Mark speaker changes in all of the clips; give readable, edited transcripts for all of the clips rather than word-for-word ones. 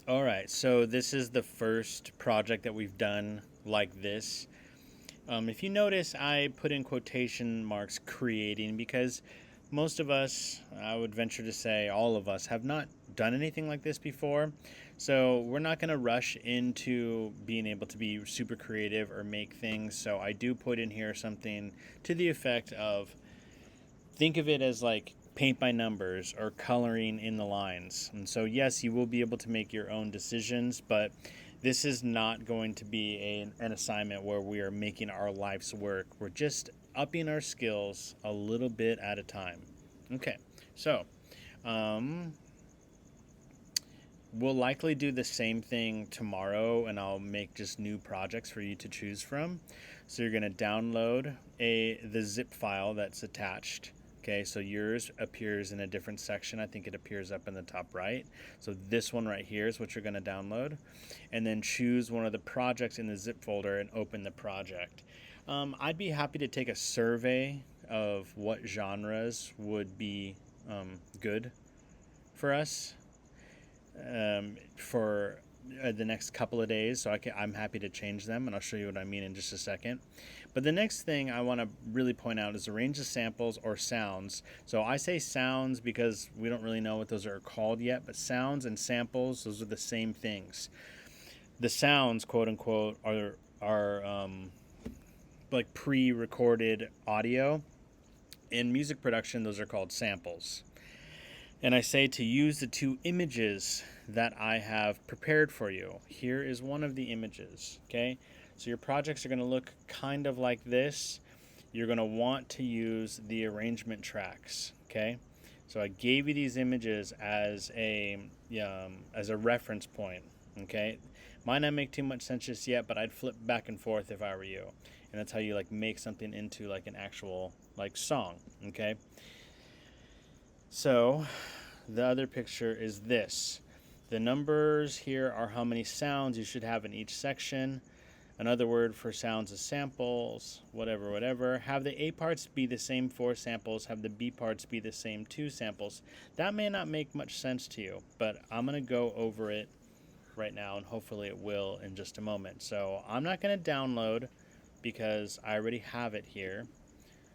Speaker 1: All right, so this is the first project that we've done like this. If you notice, I put in quotation marks creating because most of us, I would venture to say all of us, have not done anything like this before. So we're not going to rush into being able to be super creative or make things. So I do put in here something to the effect of think of it as like paint by numbers or coloring in the lines. And so, yes, you will be able to make your own decisions, but this is not going to be an assignment where we are making our life's work. We're just upping our skills a little bit at a time. Okay, so um, we'll likely do the same thing tomorrow, and I'll make just new projects for you to choose from. So you're going to download the zip file that's attached. Okay, so yours appears in a different section. I think it appears up in the top right. So this one right here is what you're going to download, and then choose one of the projects in the zip folder and open the project. I'd be happy to take a survey of what genres would be good for us for the next couple of days, so I'm happy to change them, and I'll show you what I mean in just a second. But the next thing I want to really point out is the range of samples or sounds. So I say sounds because we don't really know what those are called yet, but sounds and samples, those are the same things. The sounds, quote unquote, are like pre-recorded audio. In music production, those are called samples. And I say to use the two images that I have prepared for you. Here is one of the images, okay? So your projects are going to look kind of like this. You're going to want to use the arrangement tracks, okay? So I gave you these images as a reference point, okay? Might not make too much sense just yet, but I'd flip back and forth if I were you. And that's how you like make something into like an actual like song, okay? So the other picture is this. The numbers here are how many sounds you should have in each section. Another word for sounds is samples, whatever, whatever. Have the A parts be the same 4 samples, have the B parts be the same 2 samples. That may not make much sense to you, but I'm going to go over it right now, and hopefully it will in just a moment. So I'm not going to download because I already have it here.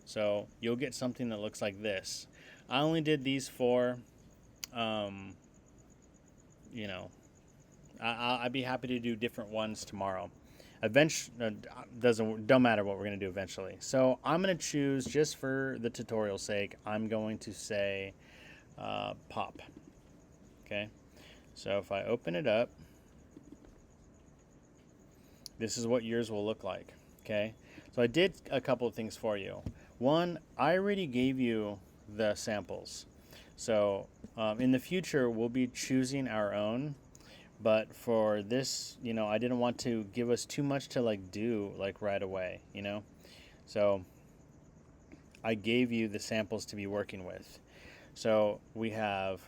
Speaker 1: So you'll get something that looks like this. I only did these 4. Um, you know, I'd be happy to do different ones tomorrow. Eventually, don't matter what we're gonna do eventually. So I'm gonna choose just for the tutorial sake. I'm going to say pop. Okay. So if I open it up, this is what yours will look like. Okay. So I did a couple of things for you. One, I already gave you the samples. So in the future, we'll be choosing our own. But for this, I didn't want to give us too much to like do like right away. So I gave you the samples to be working with. So we have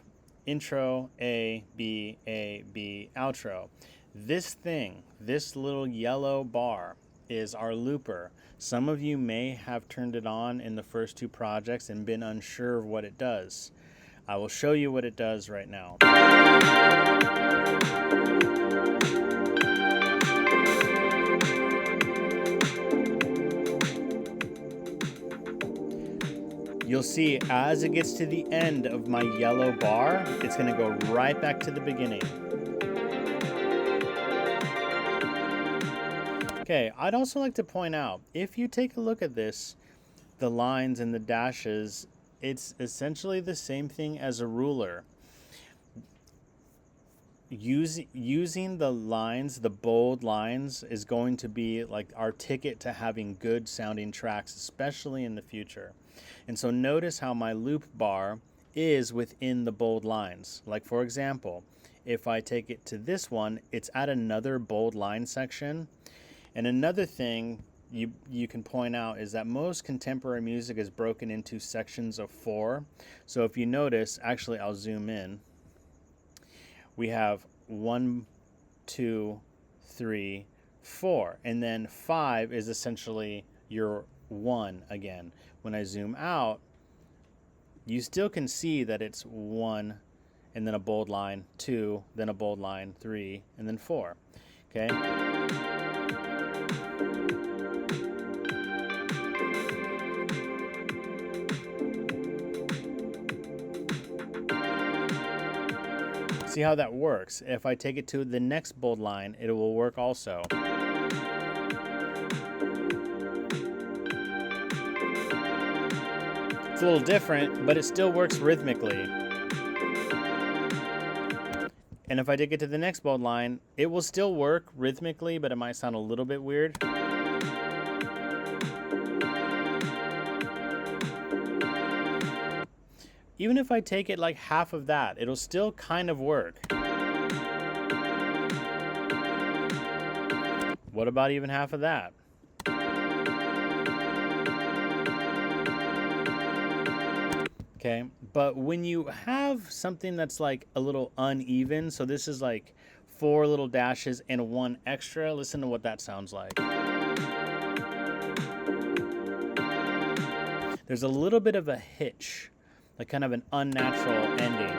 Speaker 1: intro, A, B, outro. This little yellow bar is our looper. Some of you may have turned it on in the first 2 projects and been unsure of what it does. I will show you what it does right now. You'll see as it gets to the end of my yellow bar, it's going to go right back to the beginning. Okay, I'd also like to point out, if you take a look at this, the lines and the dashes, it's essentially the same thing as a ruler. Using the lines, the bold lines, is going to be like our ticket to having good sounding tracks, especially in the future. And so notice how my loop bar is within the bold lines. Like for example, if I take it to this one, it's at another bold line section. And another thing you can point out is that most contemporary music is broken into sections of 4. So if you notice, actually I'll zoom in. We have 1, 2, 3, 4, and then 5 is essentially your 1 again. When I zoom out, you still can see that it's 1 and then a bold line 2, then a bold line 3, and then 4. Okay. See how that works? If I take it to the next bold line, it will work also. It's a little different, but it still works rhythmically. And if I take it to the next bold line, it will still work rhythmically, but it might sound a little bit weird. Even if I take it like half of that, it'll still kind of work. What about even half of that? Okay, but when you have something that's like a little uneven, so this is like 4 little dashes and 1 extra, listen to what that sounds like. There's a little bit of a hitch, like kind of an unnatural ending.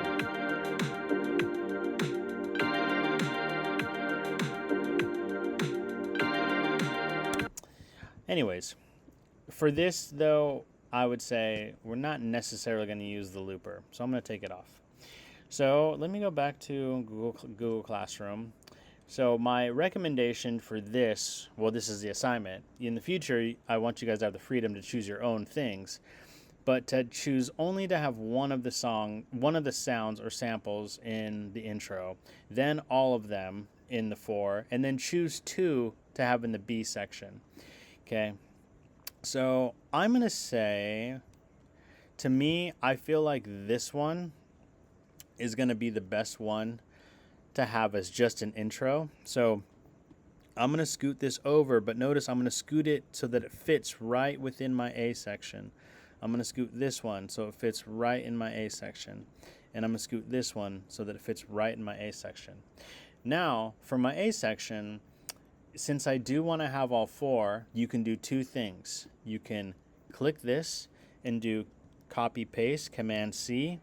Speaker 1: Anyways, for this though, I would say we're not necessarily going to use the looper, so I'm going to take it off. So let me go back to Google Classroom. So my recommendation for this, well, this is the assignment. In the future, I want you guys to have the freedom to choose your own things, but to choose only to have one of the sounds or samples in the intro, then all of them in the 4, and then choose 2 to have in the B section. Okay. So I'm going to say, to me, I feel like this one is going to be the best one to have as just an intro. So I'm going to scoot this over, but notice I'm going to scoot it so that it fits right within my A section. I'm going to scoot this one so it fits right in my A section. And I'm going to scoot this one so that it fits right in my A section. Now, for my A section, since I do want to have all 4, you can do 2 things. You can click this and do copy paste, Command C,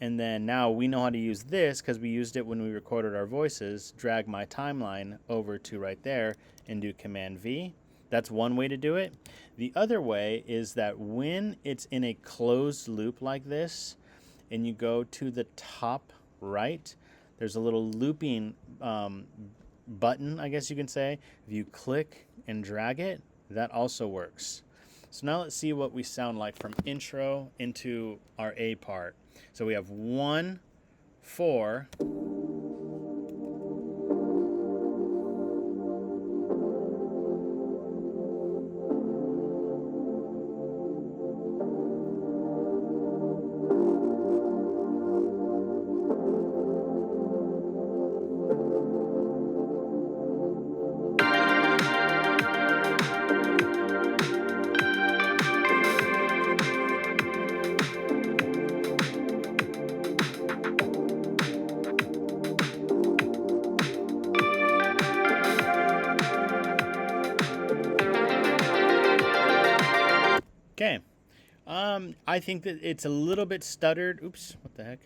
Speaker 1: and then now we know how to use this because we used it when we recorded our voices. Drag my timeline over to right there and do Command V. That's one way to do it. The other way is that when it's in a closed loop like this and you go to the top right, there's a little looping button, I guess you can say. If you click and drag it, that also works. So now let's see what we sound like from intro into our A part. So we have 1, 4. Okay. I think that it's a little bit stuttered. Oops, what the heck?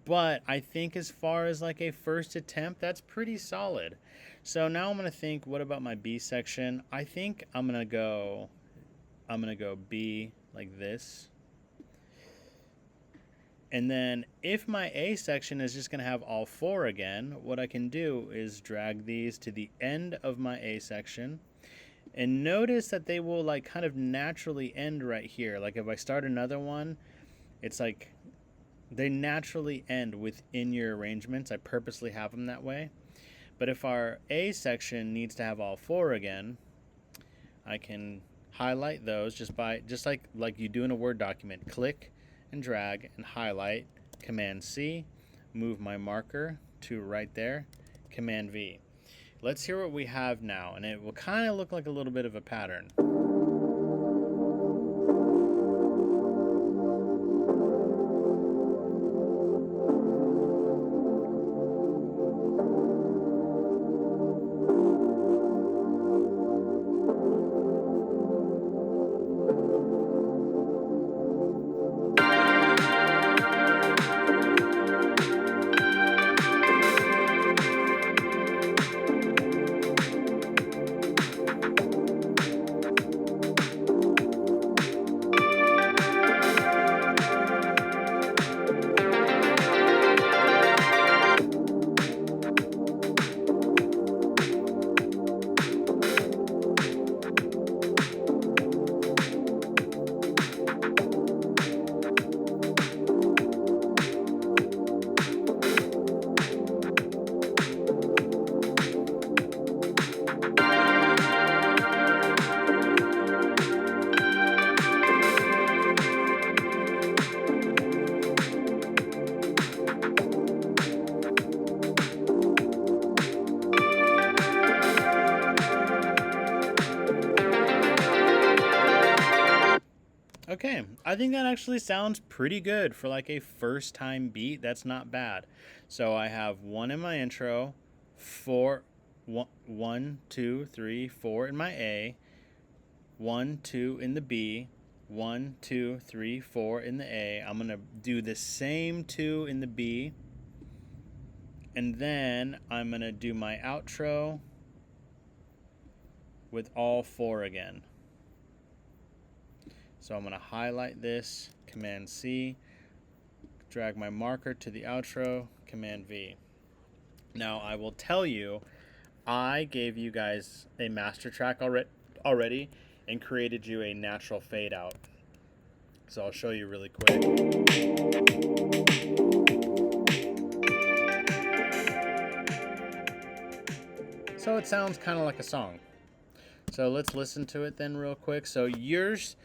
Speaker 1: But I think as far as like a first attempt, that's pretty solid. So now I'm going to think, what about my B section? I think I'm going to go B like this. And then if my A section is just going to have all 4 again, what I can do is drag these to the end of my A section. And notice that they will like kind of naturally end right here. Like if I start another one, it's like they naturally end within your arrangements. I purposely have them that way. But if our A section needs to have all 4 again, I can highlight those just like you do in a Word document. Click and drag and highlight, Command C, move my marker to right there, Command V. Let's hear what we have now, and it will kind of look like a little bit of a pattern. I think that actually sounds pretty good for like a first time beat. That's not bad. So I have 1 in my intro, 4, 1, 2, 3, 4 in my A, 1, 2 in the B, 1, 2, 3, 4 in the A. I'm going to do the same 2 in the B. And then I'm going to do my outro with all 4 again. So I'm going to highlight this, Command C, drag my marker to the outro, Command V. Now I will tell you, I gave you guys a master track already and created you a natural fade out. So I'll show you really quick. So it sounds kind of like a song. So let's listen to it then real quick. So yours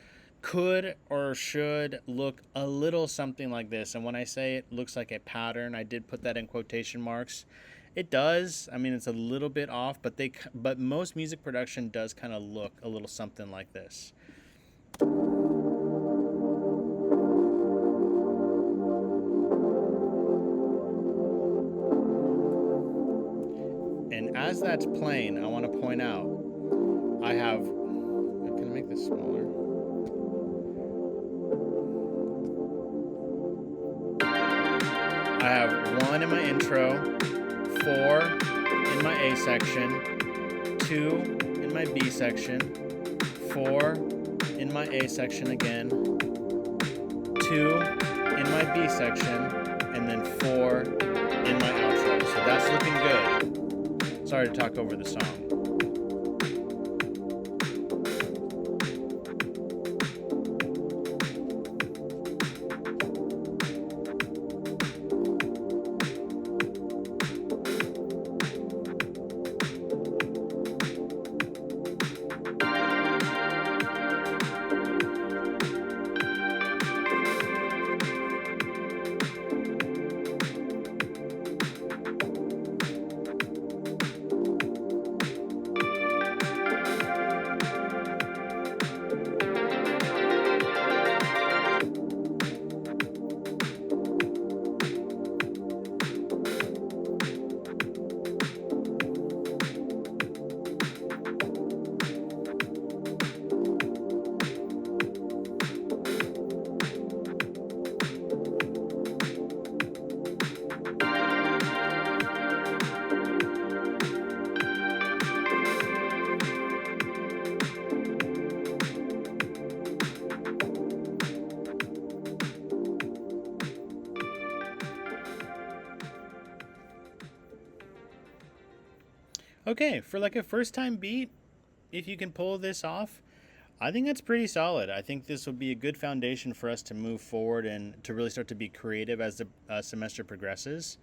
Speaker 1: could or should look a little something like this. And when I say it looks like a pattern, I did put that in quotation marks. It does. I mean, it's a little bit off, but most music production does kind of look a little something like this. And as that's playing, I want to point out, I have, can I make this smaller? I have 1 in my intro, 4 in my A section, 2 in my B section, 4 in my A section again, 2 in my B section, and then 4 in my outro. So that's looking good. Sorry to talk over the song. Okay, for like a first time beat, if you can pull this off, I think that's pretty solid. I think this will be a good foundation for us to move forward and to really start to be creative as the semester progresses.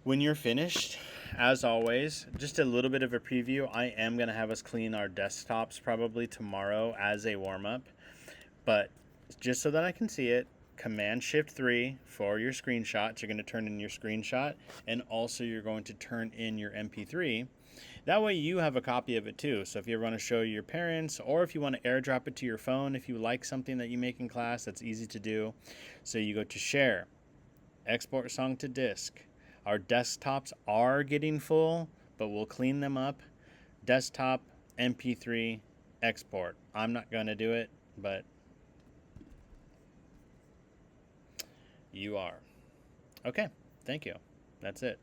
Speaker 1: When you're finished, as always, just a little bit of a preview. I am going to have us clean our desktops probably tomorrow as a warm-up. But just so that I can see it, Command-Shift-3 for your screenshots. You're going to turn in your screenshot, and also you're going to turn in your MP3. That way you have a copy of it too. So if you ever want to show your parents, or if you want to airdrop it to your phone, if you like something that you make in class, that's easy to do. So you go to Share, Export Song to Disk. Our desktops are getting full, but we'll clean them up. Desktop, MP3, export. I'm not going to do it, but you are. Okay, thank you. That's it.